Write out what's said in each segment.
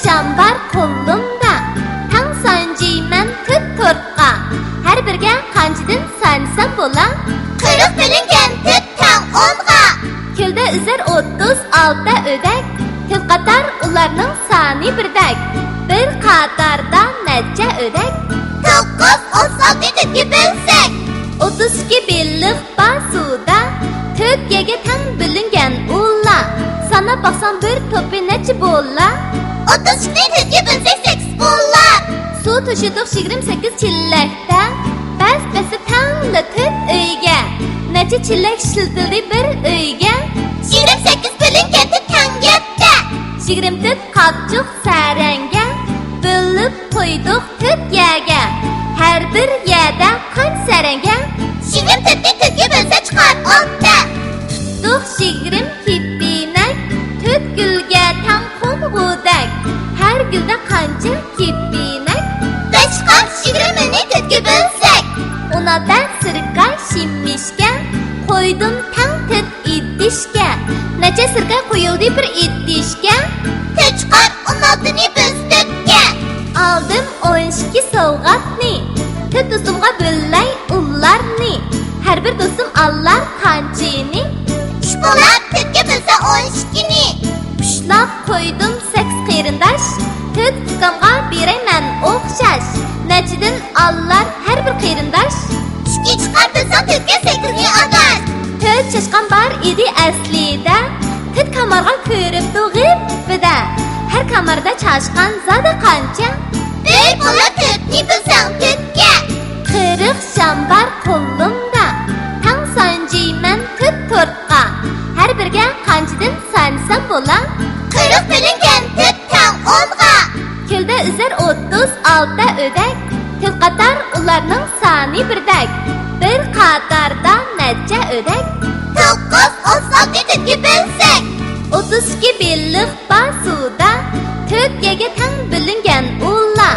şambar qo'limda, tang sanjiyman to'rtqa. Har birga qanchadan sansam bo'la? 40 bilingan tut tang 10'ga. Kilda üzər 36 ödək, til qatar ularning sani birdak. Bir qatarda necha ödək? 9 16 tutga bölsek. 32 belliq basuda, tut yega tang bilingan ulla. Sana baxsan bir to'pi necha bo'la? 32 tutga bölsek 8 bo'lar. Suv to'shidiq 28 chillakda, bas-basi tangli tut uyga. Necha chillak shiltildi bir uyga? 28 bilingan tut tang gapda. 20 tut qattiq saranga, bo'lib qo'ydik tut yaga. Har bir yada qancha saranga? 20 tutni tutga bölsa chiqar 10'ta. Duh 20 kippinak, tut gulga tang qo'ng'udak. Har gulda qancha kippinak? 5 chiqar 20ni tutga bölsek. Unada sirka shimmishga, qo'ydim tang tut idishga. Necha sirka qo'yildi bir idishga? 3 chiqar 16ni biz tutga. Aldım 12 sovg'atni, tut do'stimga bo'llay ullarni. Har bir do'stim allar qanchini? 3 bo'lar tutga bölsa 12ni. Ushlab qo'ydim 8 qarindosh, tut ukamga berayman o'xshash. Nechidan allar har bir qarindosh? 2 chiqar bölsa tutga 8ni agar. Tut chashqan bar edi aslida, tut kamarga ko'ribdi g'ibida. Har kamarda chashqan zada qancha? 1 bo'lar tutni bölsang tutga. 40 shambar qo'limda, tang sanjiyman to'rtqa. Har birga qanchadan sansam bo'la? 40 bilingan tut tang 10'ga. Kilda üzər 36 ödək, til qatar ularning sani birdak. Bir qatarda necha ödək? 9 16 tutga bölsek. 32 belliq basuda, tut yega tang bilingan ulla.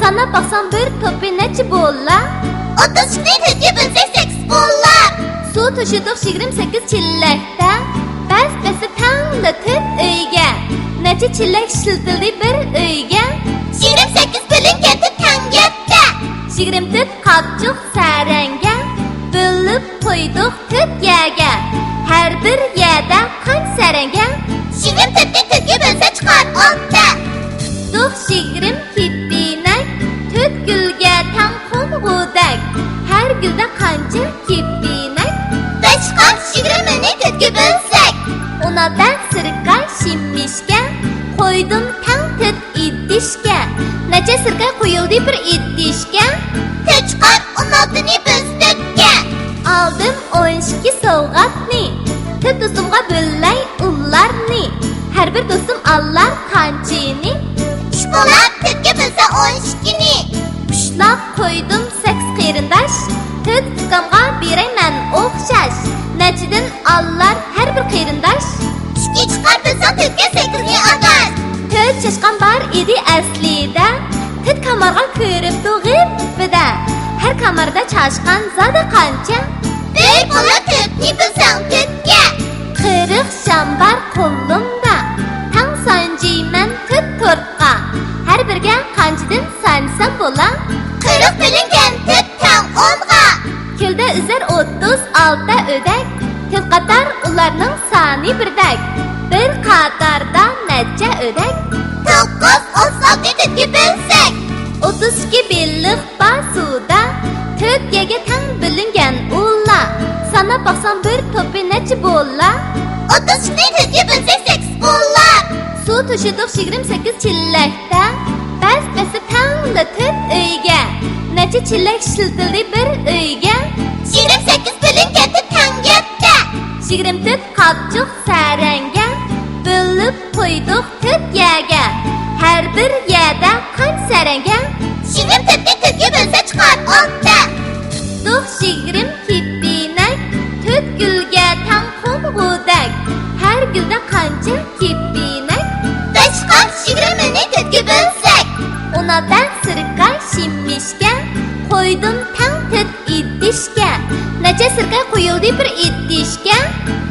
Sana baxsan bir to'pi necha bo'la? 32 tutga bölsek 8 bo'lar. Suv to'shidiq 28 chillakda, bas-basi tangli tut uyga. Necha chillak shiltildi bir uyga? 28 bilingan tut tang gapda. 20 tut qattiq saranga, bo'lib qo'ydik tut yaga. Har bir yada qancha saranga? 20 tutni tutga bölsa chiqar 10'ta. Duh 20 kippinak, tut gulga tang qo'ng'udak. Har gulda qancha kippinak? 5 chiqar 20ni tutga bölsek. Unada sirka shimmishga, qo'ydim tang tut idishga. Necha sirka qo'yildi bir idishga? 3 chiqar 16ni biz tutga. Aldım 12 sovg'atni, tut do'stimga bo'llay ullarni. Har bir do'stim allar qanchini? 3 bo'lar tutga bölsa 12ni. Ushlab qo'ydim 8 qarindosh, tut ukamga berayman o'xshash. Nechidan allar har bir qarindosh? 2 chiqar bölsa tutga 8ni agar. Tut chashqan bar edi aslida, tut kamarga ko'ribdi g'ibida. Har kamarda chashqan zada qancha? 1 bo'lar tutni bölsang tutga. 40 shambar qo'limda, tang sanjiyman to'rtqa. Har birga qanchadan sansam bo'la? 40 bilingan tut tang 10'ga. Kilda üzər 36 ödək, til qatar ularning sani birdak. Bir qatarda necha ödək? 9 16 tutga bölsek. 32 belliq basuda, tut yega tang bilingan ulla. Sana baxsan bir to'pi necha bo'la? 32 tutga bölsek 8 bo'lar. Suv to'shidiq 28 chillakda, bas-basi tangli tut uyga. Necha chillak shiltildi bir uyga? 28 bilingan tut tang gapda. 20 tut qattiq saranga, bo'lib qo'ydik tut yaga. Har bir yada qancha saranga? 20 tutni tutga bölsa chiqar 10'ta. Duh 20 kippinak, tut gulga tang qo'ng'udak. Har gulda qancha kippinak? 5 chiqar 20ni tutga bölsek. Unada sirka shimmishga, qo'ydim tang tut idishga. Necha sirka qo'yildi bir idishga?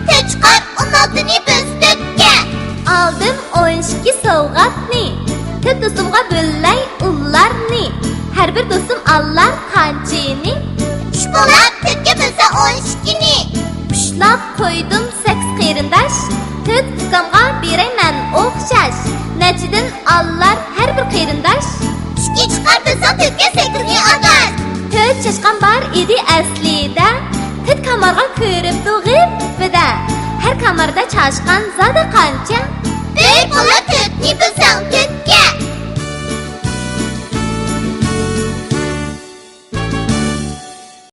3 chiqar 16ni biz tutga. Aldım 12 sovg'atni, allar qanchini? 3 bo'lib 4 ga bo'lsa 12ni. Pushlab qo'ydim 8 qarindosh, 4 ukamga berayman o'xshash. Nechidan allar har bir qarindosh? 2 chiqar bo'lsa 4 ga 8ni adash. 4 chashqan bar edi aslida, 4 kamarga ko'ribdi g'ibida. Har kamarda chashqan zada qancha? 4 bo'lib 4ni bilsang